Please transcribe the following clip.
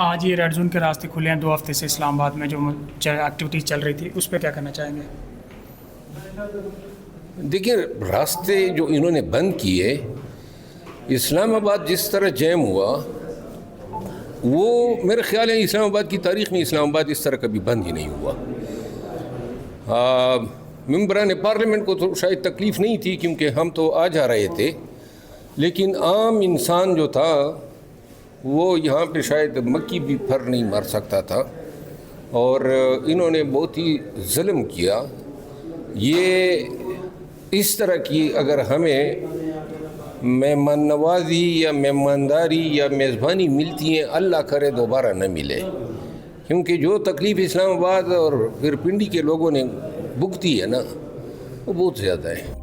آج یہ red zone کے راستے کھلے ہیں 2 ہفتے سے اسلام آباد میں جو ایکٹیویٹیز چل رہی تھی، اس پہ کیا کرنا چاہیں گے؟ دیکھیں، راستے جو انہوں نے بند کیے، اسلام آباد جس طرح جیم ہوا، وہ میرے خیال ہے اسلام آباد کی تاریخ میں اسلام آباد اس طرح کبھی بند ہی نہیں ہوا۔ ممبران پارلیمنٹ کو تو شاید تکلیف نہیں تھی کیونکہ ہم تو آ جا رہے تھے، لیکن عام انسان جو تھا وہ یہاں پہ شاید مکھی بھی پھر نہیں مار سکتا تھا، اور انہوں نے بہت ہی ظلم کیا۔ یہ اس طرح کی اگر ہمیں مہمان نوازی یا مہمانداری یا میزبانی ملتی ہیں، اللہ کرے دوبارہ نہ ملے، کیونکہ جو تکلیف اسلام آباد اور پھر پنڈی کے لوگوں نے بھگتی ہے نا، وہ بہت زیادہ ہے۔